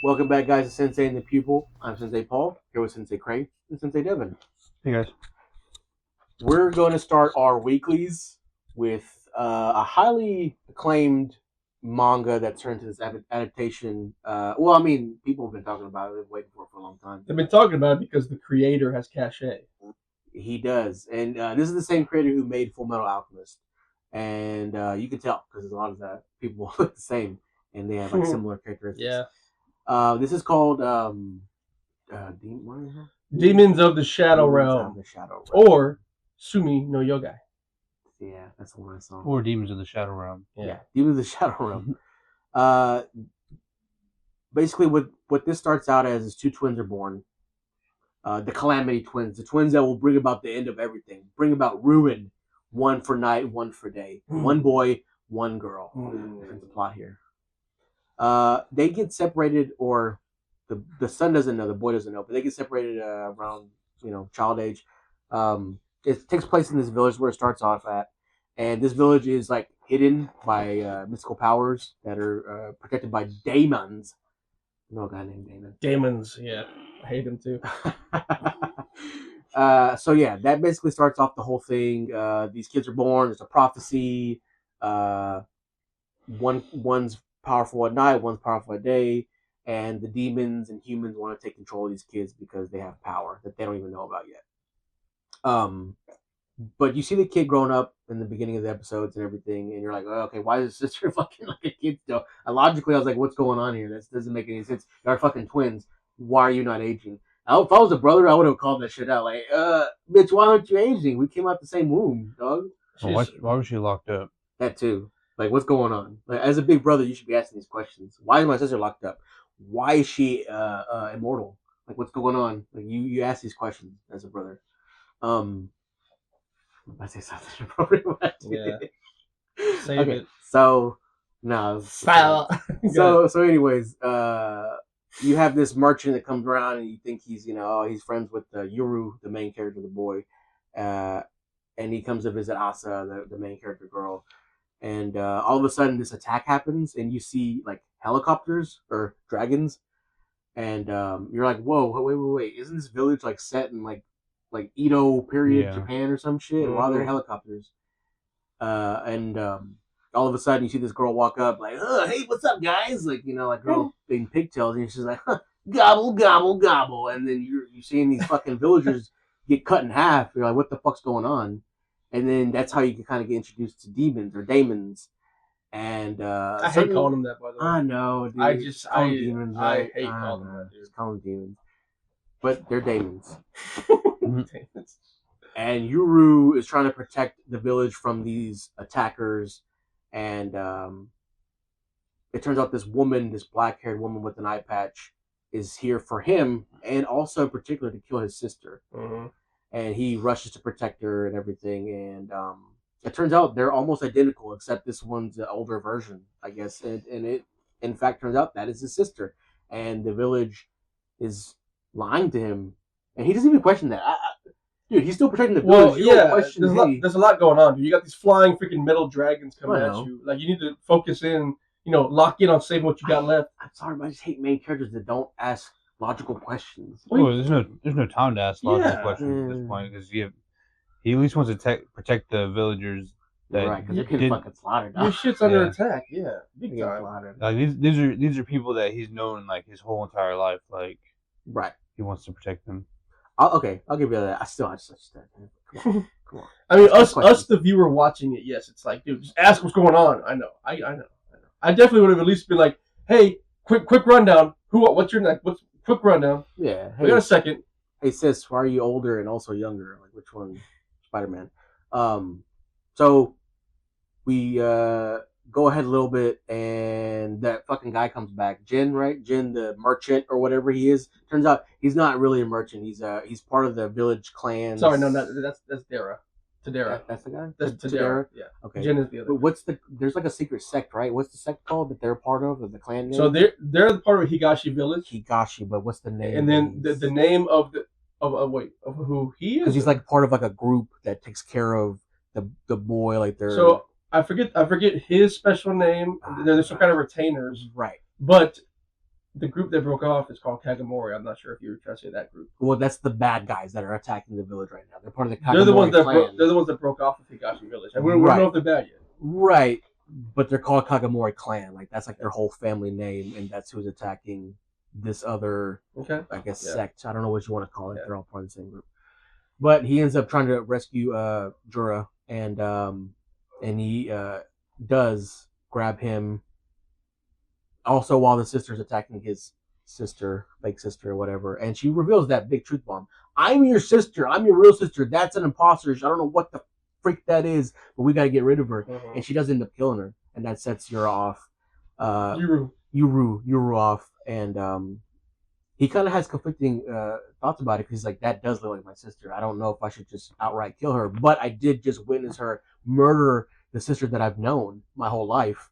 Welcome back, guys, to Sensei and the Pupil. I'm Sensei Paul, here with Sensei Craig and Sensei Devin. Hey, guys. We're going to start our weeklies with a highly acclaimed manga that turned into this adaptation. People have been talking about it. They've been waiting for it for a long time. They've been talking about it because the creator has cachet. He does. And this is the same creator who made Full Metal Alchemist. And you can tell because a lot of the people look the same and they have like similar characteristics. Yeah. This is called Demons of the Shadow Realm. Or Sumi no Yogai. Yeah, that's the one I saw. Or Demons of the Shadow Realm. Yeah, Demons of the Shadow Realm. Basically, what this starts out as is two twins are born. The Calamity Twins. The twins that will bring about the end of everything. Bring about ruin. One for night, one for day. One boy, one girl. That's the plot here. They get separated, or the son doesn't know, the boy doesn't know, but they get separated around child age. It takes place in this village where it starts off at, and this village is like hidden by mystical powers that are protected by Daemons. You know a guy named Daemon. Daemons, yeah, I hate him too. So yeah, that basically starts off the whole thing. These kids are born. There's a prophecy. One's powerful at night, one's powerful at day, and the demons and humans want to take control of these kids because they have power that they don't even know about yet. But you see the kid growing up in the beginning of the episodes and everything, and you're like, oh, okay, why is his sister fucking like a kid still? And logically, I was like, what's going on here? This doesn't make any sense. You're fucking twins. Why are you not aging? If I was a brother, I would have called that shit out. Like, bitch, why aren't you aging? We came out the same womb, dog. Why was she locked up? That too. Like, what's going on? Like, as a big brother, you should be asking these questions. Why is my sister locked up? Why is she immortal? Like, what's going on? Like, you ask these questions as a brother. I say something appropriate. Yeah. Save Okay, it. so no. So anyways, you have this merchant that comes around and you think he's he's friends with Yuru, the main character, the boy, and he comes to visit Asa, the main character girl, and all of a sudden this attack happens and you see like helicopters or dragons, and you're like, whoa, wait, isn't this village like set in like Edo period Japan or some shit? Mm-hmm. Why are there helicopters? And all of a sudden you see this girl walk up like, hey, what's up, guys? Like, like girl being pigtails, and she's like, gobble, gobble, gobble. And then you're seeing these fucking villagers get cut in half. You're like, what the fuck's going on? And then that's how you can kind of get introduced to demons or daemons. And I hate calling them that, by the way. I know, dude. I demons, right? I hate calling them that, dude. Just call them demons. But they're daemons. And Yuru is trying to protect the village from these attackers, and it turns out this black-haired woman with an eye patch, is here for him, and also in particular to kill his sister. Mm-hmm. And he rushes to protect her and everything, and it turns out they're almost identical, except this one's the older version, I guess, and it in fact turns out that is his sister, and the village is lying to him, and he doesn't even question that. Dude, he's still protecting the village. Well, yeah, there's a lot going on, dude. You got these flying freaking metal dragons coming at you. Like, you need to focus in, lock in on saving what you got left. I'm sorry, but I just hate main characters that don't ask logical questions. Well, there's no time to ask logical questions at this point, because he at least wants to protect the villagers. Right, because they're getting fucking slaughtered. Your shit's under attack, yeah, big time. Like, these are people that he's known like his whole entire life. Like, right, he wants to protect them. I'll give you that. I just come on. I mean, us, the viewer watching it. Yes, it's like, dude, just ask what's going on. I know. I definitely would have at least been like, hey, quick rundown. What's your neck? What's quick rundown? Yeah. Hey, we got a second. Hey sis, why are you older and also younger? Like, which one? Spider-Man. So we go ahead a little bit, and that fucking guy comes back. Jin, right? Jin, the merchant or whatever he is. Turns out he's not really a merchant. He's part of the village clan. Sorry, no, that's Dara. Tadera. That's the guy? That's Tadera. Yeah. Okay. Jin is the other. But there's like a secret sect, right? What's the sect called that they're part of the clan name? So they're the part of Higashi village. Higashi, but what's the name? And then the name of who he is? Because he's like part of like a group that takes care of the boy, like they're. So I forget his special name. There's some kind of retainers, right? But the group that broke off is called Kagamori. I'm not sure if you were trying to say that group. Well, that's the bad guys that are attacking the village right now. They're part of the Kagamori They're the ones that clan. they're the ones that broke off with Higashi Village, and we don't know if they're bad yet. Right, but they're called Kagamori clan. Like that's like their whole family name, and that's who's attacking this other, I guess, sect. I don't know what you want to call it. They're all part of the same group. But he ends up trying to rescue Jura, and he does grab him. Also, while the sister's attacking his sister, fake sister, or whatever, and she reveals that big truth bomb. I'm your sister. I'm your real sister. That's an imposter. I don't know what the freak that is, but we got to get rid of her. And she does end up killing her, and that sets Yura off. Yuru off, and he kind of has conflicting thoughts about it because he's like, that does look like my sister. I don't know if I should just outright kill her, but I did just witness her murder the sister that I've known my whole life,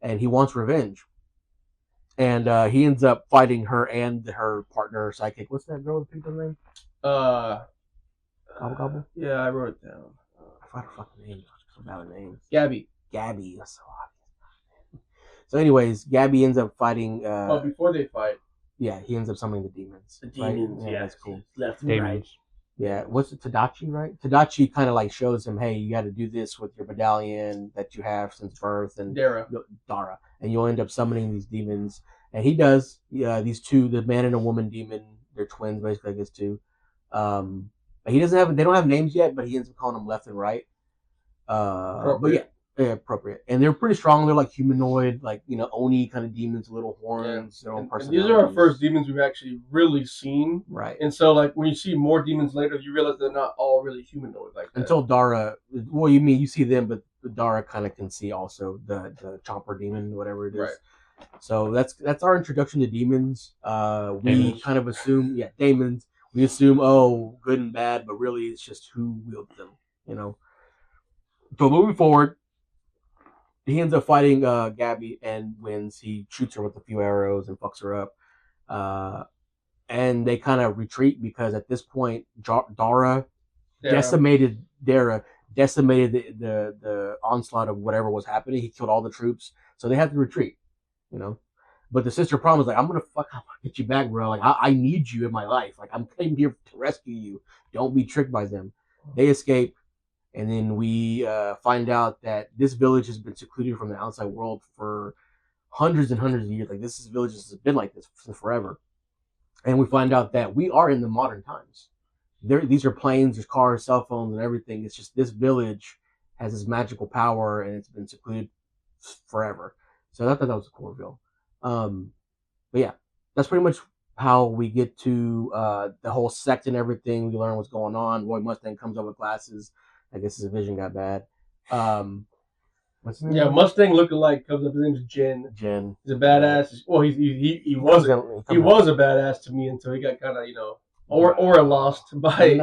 and he wants revenge. And he ends up fighting her and her partner, psychic. What's that girl with the name? Gobble? Yeah, I wrote it down. I forgot her fucking name. So bad with names. Gabby. That's so obvious. So, anyways, Gabby ends up fighting. Well, before they fight. Yeah, he ends up summoning the demons. The demons, right? Yeah, that's cool. Left and right. Yeah, what's it, Tadachi, right? Tadachi kind of like shows him, hey, you got to do this with your medallion that you have since birth, and Dara, and you'll end up summoning these demons. And he does. These two, the man and a woman demon, they're twins, basically, I guess, too. He doesn't have. They don't have names yet, but he ends up calling them left and right. But yeah, appropriate. And they're pretty strong. They're like humanoid, like Oni kind of demons, little horns. Yeah. And these are our first demons we've actually really seen. Right. And so, like, when you see more demons later, you realize they're not all really humanoid like that. Until Dara. Well, you see them, but Dara kind of can see also the chomper demon, whatever it is. Right. So that's our introduction to demons. We kind of assume, Daemons. We assume, good and bad, but really it's just who wields them, So moving forward, he ends up fighting Gabby and wins. He shoots her with a few arrows and fucks her up. And they kind of retreat because at this point, Dara decimated the onslaught of whatever was happening. He killed all the troops, so they had to retreat. But the sister promised, like, I'm gonna get you back, bro. Like, I need you in my life. Like, I'm came here to rescue you. Don't be tricked by them. They escape, and then we find out that this village has been secluded from the outside world for hundreds and hundreds of years. Like, this village has been like this for forever. And we find out that we are in the modern times. These are planes, there's cars, cell phones, and everything. It's just this village has this magical power, and it's been secluded forever. So I thought that was a cool reveal. But yeah, that's pretty much how we get to the whole sect and everything. We learn what's going on. Roy Mustang comes up with glasses. I guess his vision got bad. What's his name? Yeah, Mustang lookalike comes up. His name's Jen. He's a badass. Well, he was a badass to me until he got kind of or lost by.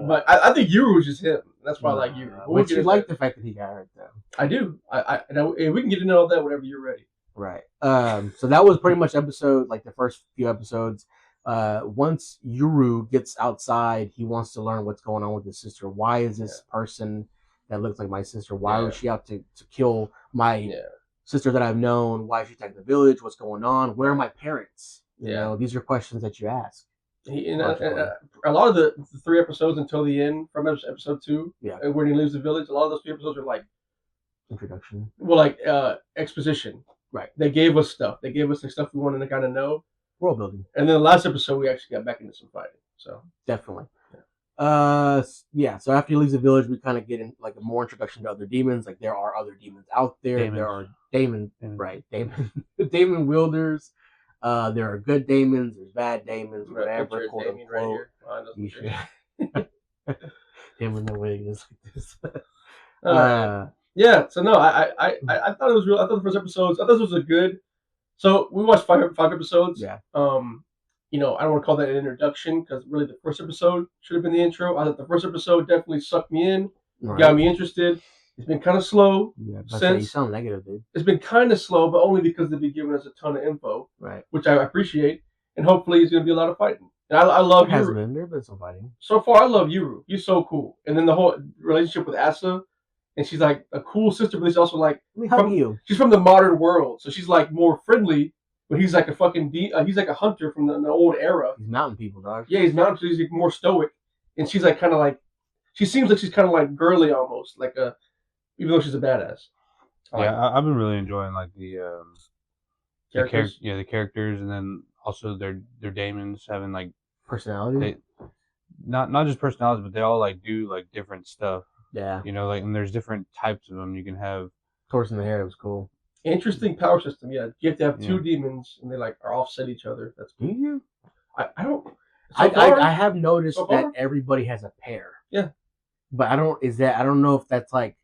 But I think Yuru was just him. That's why I like Yuru. But you like the fact that he got hurt, though. I do. And we can get into all that whenever you're ready. Right. So that was pretty much the first few episodes. Once Yuru gets outside, he wants to learn what's going on with his sister. Why is this person that looks like my sister? Why was she out to kill my sister that I've known? Why is she attacking the village? What's going on? Where are my parents? You know, these are questions that you ask. A lot of the 3 episodes until the end, from episode 2, when he leaves the village, a lot of those 3 episodes are like introduction. Well, like exposition. Right. They gave us stuff. They gave us the stuff we wanted to kind of know. World building. And then the last episode, we actually got back into some fighting. So definitely. So after he leaves the village, we kind of get in like a more introduction to other demons. Like there are other demons out there. Daemons. There are Daemons, right? Demon wielders. There are good Daemons. There's bad Daemons. Whatever. Quote unquote. Him with no wings like this. Yeah. So no, I thought it was real. I thought the first episodes. I thought this was a good. So we watched 5 episodes. Yeah. I don't want to call that an introduction because really the first episode should have been the intro. I thought the first episode definitely sucked me in, got me interested. It's been kind of slow. Yeah, since you sound negative, dude. It's been kind of slow, but only because they've been giving us a ton of info, right? Which I appreciate, and hopefully it's going to be a lot of fighting. And I love Yuru. There's been some fighting so far. I love Yuru. He's so cool, and then the whole relationship with Asa. And she's like a cool sister, but she's also like she's from the modern world, so she's like more friendly. But he's like a fucking he's like a hunter from the old era. He's mountain people, dog. Yeah, he's mountain. He's like more stoic, and she's like kind of like she seems like she's kind of like girly almost, like even though she's a badass. I've been really enjoying like the characters. The characters, and then also their Daemons having like personality. Not just personalities, but they all like do like different stuff. Yeah. You know, like, and there's different types of them. You can have Torso in the hair. It was cool. Interesting power system. Yeah, you have to have two demons, and they like are offset each other. That's cool. Do you? I don't. I have noticed that everybody has a pair. Yeah. But I don't know if that's like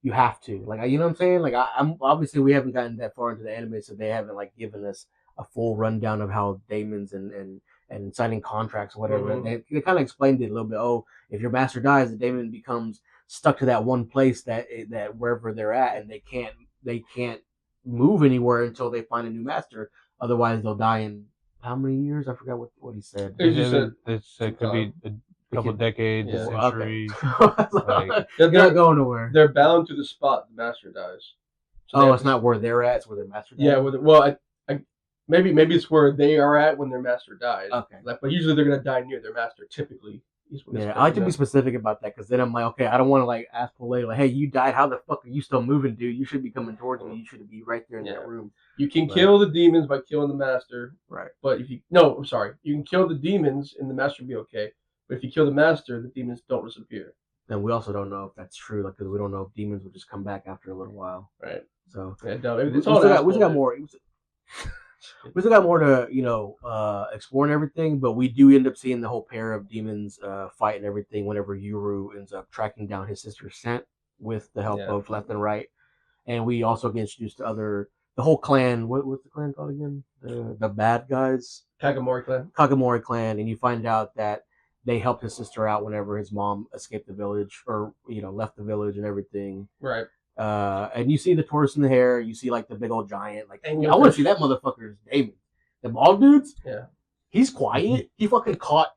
you have to, like, you know what I'm saying? Like, I'm obviously we haven't gotten that far into the anime, so they haven't like given us a full rundown of how Daemons and signing contracts or whatever. Mm-hmm. They kind of explained it a little bit. Oh, if your master dies, the Daemon becomes stuck to that one place that wherever they're at, and they can't move anywhere until they find a new master. Otherwise, they'll die in how many years? I forgot what he said. It could be a couple decades, centuries. Okay. They're not going nowhere. They're bound to the spot the master dies. So it's not where they're at; it's where their master dies. Yeah, maybe it's where they are at when their master dies. Okay, but usually they're gonna die near their master. Typically. Yeah, I like to be specific about that because then I'm like, okay, I don't want to like ask Polay like, hey, you died. How the fuck are you still moving, dude? You should be coming towards me. You should be right there in that room. You can kill the demons by killing the master, right? But you can kill the demons and the master will be okay. But if you kill the master, the demons don't disappear. And we also don't know if that's true, like, because we don't know if demons will just come back after a little while, right? So we still got more. We still got more to, explore and everything, but we do end up seeing the whole pair of demons fight and everything whenever Yuru ends up tracking down his sister's scent with the help of left and right. And we also get introduced to the whole clan. What's the clan called again? The bad guys? Kagemori clan. And you find out that they helped his sister out whenever his mom escaped the village or, left the village and everything. Right. And you see the tortoise in the hair. You see like the big old giant. Like, I want to see that motherfucker's Daemon. The bald dudes. Yeah. He's quiet. He fucking caught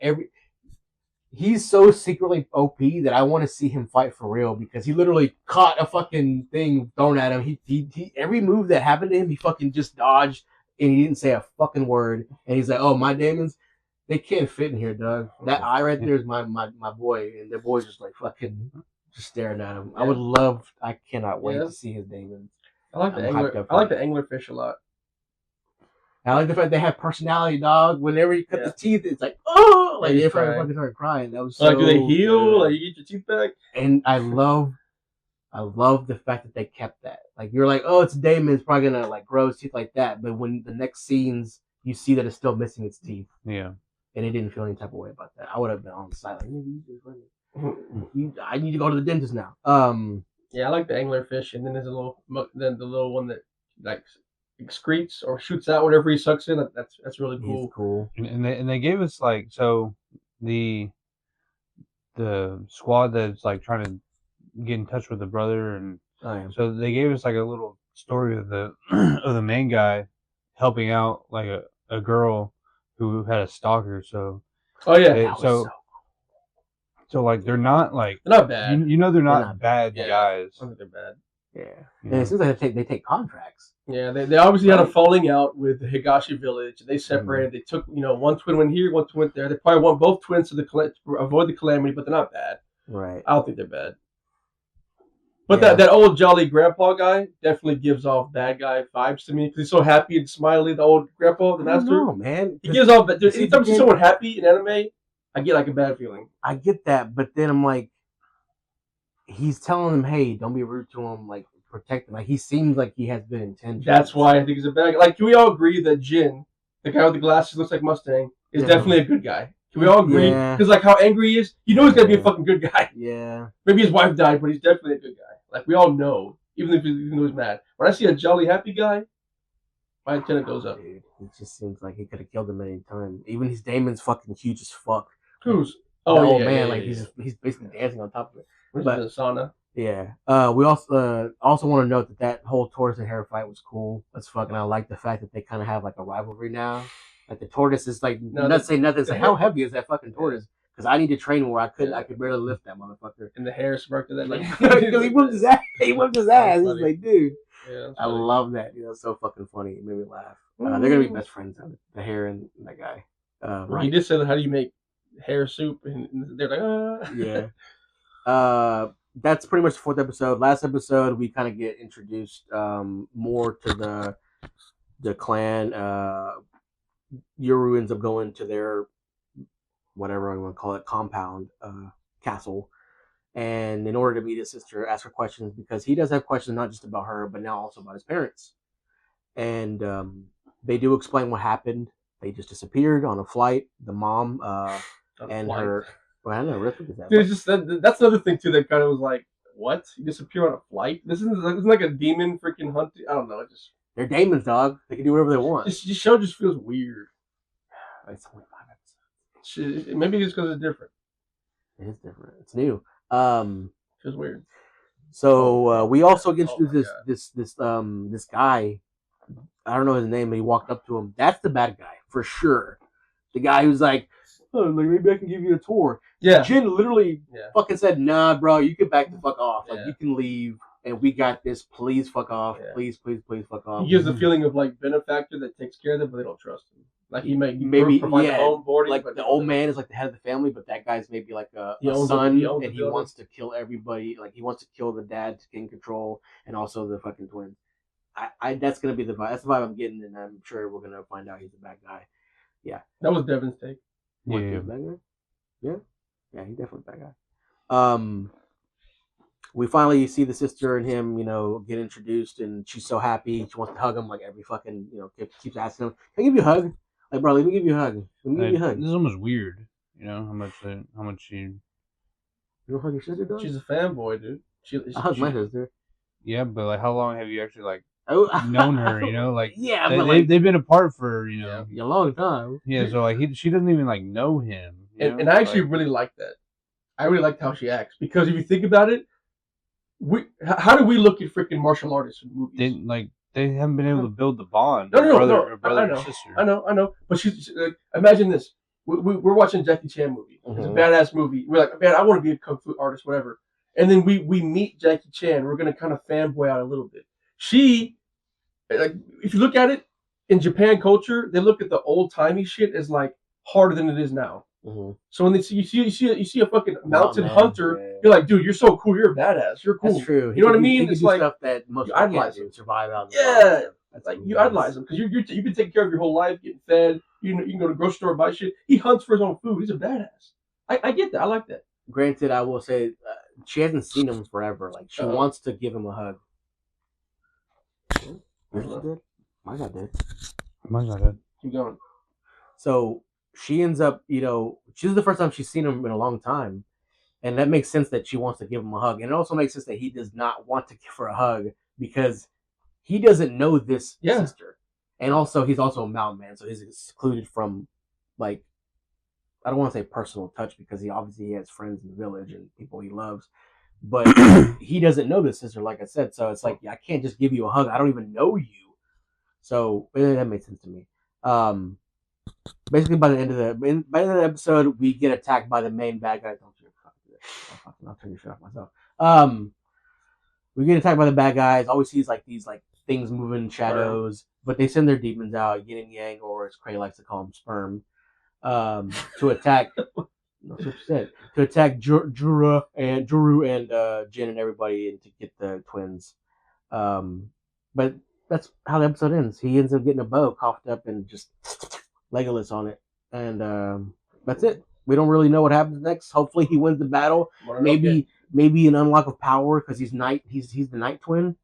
He's so secretly OP that I want to see him fight for real because he literally caught a fucking thing thrown at him. He every move that happened to him, he fucking just dodged and he didn't say a fucking word. And he's like, "Oh, my Daemons, they can't fit in here, Doug. That eye right there is my boy." And the boy's just like fucking. Just staring at him. Yeah. I cannot wait to see his Daemons. I like the anglerfish a lot. I like the fact they have personality, dog. Whenever you cut the teeth, it's like, oh, like they fucking start crying. That was so. Like, do they heal? Good. Like, you get your teeth back? And I love the fact that they kept that. Like, you're like, oh, it's Daemon. It's probably gonna like grow its teeth like that. But when the next scenes, you see that it's still missing its teeth. Yeah. And it didn't feel any type of way about that. I would have been on the side like, I need to go to the dentist now. Yeah, I like the anglerfish, and then there's the little one that like excretes or shoots out whatever he sucks in. That's really cool. He's cool. And they gave us like the squad that's like trying to get in touch with the brother, and so they gave us like a little story of the of the main guy helping out like a girl who had a stalker. So So like they're not bad. They're not bad guys. I don't think they're bad. Yeah. And it seems like they take contracts. Yeah, they obviously had a falling out with the Higashi village. They separated. They took one twin went here, one twin went there. They probably want both twins to avoid the calamity, but they're not bad. Right. I don't think they're bad. But that old jolly grandpa guy definitely gives off bad guy vibes to me because he's so happy and smiley. The old grandpa, the master. No, man. He gives off. Anytime you see someone happy in anime, I get like a bad feeling. I get that, but then I'm like, he's telling him, hey, don't be rude to him, like, protect him. Like, he seems like he has good intentions. That's why I think he's a bad guy. Like, can we all agree that Jin, the guy with the glasses, looks like Mustang, is definitely a good guy? Can we all agree? Because, like, how angry he is, he's going to be a fucking good guy. Yeah. Maybe his wife died, but he's definitely a good guy. Like, we all know, even though he's mad. When I see a jolly, happy guy, my antenna goes up. Dude, it just seems like he could have killed him at any time. Even his Daemon's fucking huge as fuck. Who's? He's basically dancing on top of it. But the sauna. Yeah. We also want to note that whole tortoise and hare fight was cool. That's fucking. I like the fact that they kind of have like a rivalry now. Like the tortoise is like not saying nothing. It's like, how heavy is that fucking tortoise? Because I need to train where I could barely lift that motherfucker. And the hare smirked at that like because he whipped his ass. He whipped his ass. He's like, dude. Yeah, I love that. It's so fucking funny. It made me laugh. They're gonna be best friends. The hare and that guy. Right. He did say, "How do you make hare soup?" And they're like, Yeah. That's pretty much the fourth episode. Last episode, we kind of get introduced more to the clan. Yoru ends up going to their whatever I want to call it compound castle, and in order to meet his sister, ask her questions because he does have questions not just about her, but now also about his parents. And they do explain what happened. They just disappeared on a flight. The mom and her. Well, I don't know. What is that? Dude, just that's another thing too that kind of was like, what? You disappear on a flight? This isn't like a demon freaking hunt. I don't know. They're Daemons, dog. They can do whatever they want. This show just feels weird. It's only 5 episodes. Maybe it's because it's different. It is different. It's new. Feels weird. So we also get introduced this guy. I don't know his name, but he walked up to him. That's the bad guy for sure. The guy who's like, oh, like maybe I can give you a tour. Yeah. Jin literally fucking said, nah, bro, you can back the fuck off. Like you can leave, and we got this. Please fuck off. Yeah. Please fuck off. He gives the feeling of like benefactor that takes care of them, but they don't trust him. Like he maybe provide the home boarding. Like the old man is like the head of the family, but that guy's maybe like a son, and he wants to kill everybody. Like he wants to kill the dad to gain control, and also the fucking twins. That's gonna be the vibe. That's the vibe I'm getting, and I'm sure we're gonna find out he's a bad guy. Yeah, that was Devin's take. Yeah, bad guy. Yeah, he's definitely a bad guy. We finally see the sister and him, get introduced, and she's so happy. She wants to hug him like every fucking, keeps asking him, "Can I give you a hug?" Like, bro, let me give you a hug. Let me give you a hug. This is almost weird, how much she. You don't hug your sister, dog? She's a fanboy, dude. I hug my sister. Yeah, but like, how long have you actually known her? Like, yeah, they've been apart for a long time. Yeah, so like she doesn't even know him. And I actually really like that. I really liked how she acts because if you think about it, how do we look at freaking martial artists in movies? They haven't been able to build the bond. No. Brother or sister. I know. But she's like, imagine this: we're watching a Jackie Chan movie. Mm-hmm. It's a badass movie. We're like, man, I want to be a kung fu artist, whatever. And then we meet Jackie Chan. We're gonna kind of fanboy out a little bit. She, like, if you look at it in Japan culture, they look at the old timey shit as like harder than it is now. Mm-hmm. So when you see a fucking mountain hunter, you're like, dude, you're so cool. You're a badass. You're cool. That's true. You know what I mean? It's like stuff that most you idolize him. Survive out. Yeah, that's like you idolize him because you've been taking care of your whole life, getting fed. You can go to the grocery store and buy shit. He hunts for his own food. He's a badass. I get that. I like that. Granted, I will say she hasn't seen him forever. Like she wants to give him a hug. Mine got dead. Keep going. So she ends up, she's the first time she's seen him in a long time. And that makes sense that she wants to give him a hug. And it also makes sense that he does not want to give her a hug because he doesn't know this sister. And also, he's also a mountain man. So he's excluded from, like, I don't want to say personal touch because he obviously has friends in the village and people he loves. But he doesn't know this sister, like I said. So it's like, I can't just give you a hug. I don't even know you. So that made sense to me. Basically, by the end of the episode, we get attacked by the main bad guy. Don't you fucking I'll turn your shit off myself. We get attacked by the bad guys. Always sees these things moving in shadows, but they send their demons out, yin and yang, or as Cray likes to call them, sperm, to attack. That's what she said. To attack Juru and Jin and everybody, and to get the twins. But that's how the episode ends. He ends up getting a bow coughed up and just Legolas on it, and that's it. We don't really know what happens next. Hopefully, he wins the battle. Maybe an unlock of power because he's night. He's the Night Twin.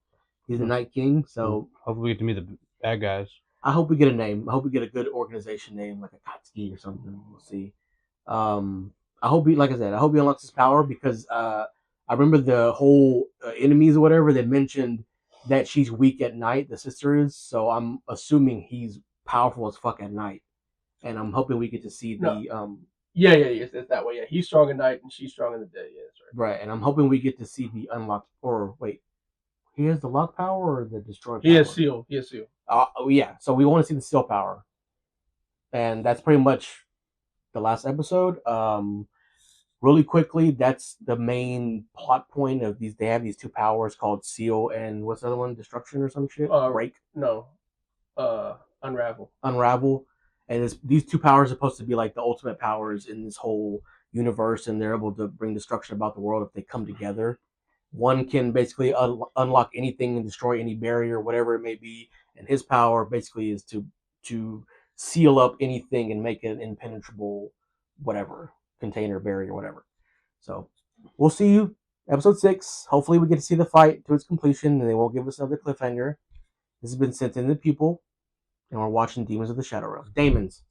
He's the Night King. So hopefully, we get to meet the bad guys. I hope we get a name. I hope we get a good organization name, like a Katsuki or something. We'll see. I hope like I said, I hope he unlocks his power because I remember the whole enemies or whatever. They mentioned that she's weak at night. The sister is. So I'm assuming he's powerful as fuck at night. And I'm hoping we get to see the Yeah, it's that way. Yeah, he's strong at night and she's strong in the day. Yeah, that's right. Right, and I'm hoping we get to see the unlocked. Or wait, he has the lock power or the destroy power? He has seal. Yeah. So we want to see the seal power, and that's pretty much the last episode. Really quickly, that's the main plot point of these. They have these two powers called seal and what's the other one? Destruction or some shit. Break. No. Unravel. And these two powers are supposed to be like the ultimate powers in this whole universe, and they're able to bring destruction about the world if they come together. One can basically unlock anything and destroy any barrier, whatever it may be, and his power basically is to seal up anything and make it an impenetrable, whatever container, barrier, whatever. So we'll see you episode 6. Hopefully, we get to see the fight to its completion, and they won't give us another cliffhanger. This has been Sent in the Pupil, and we're watching Demons of the Shadow Realm. Daemons.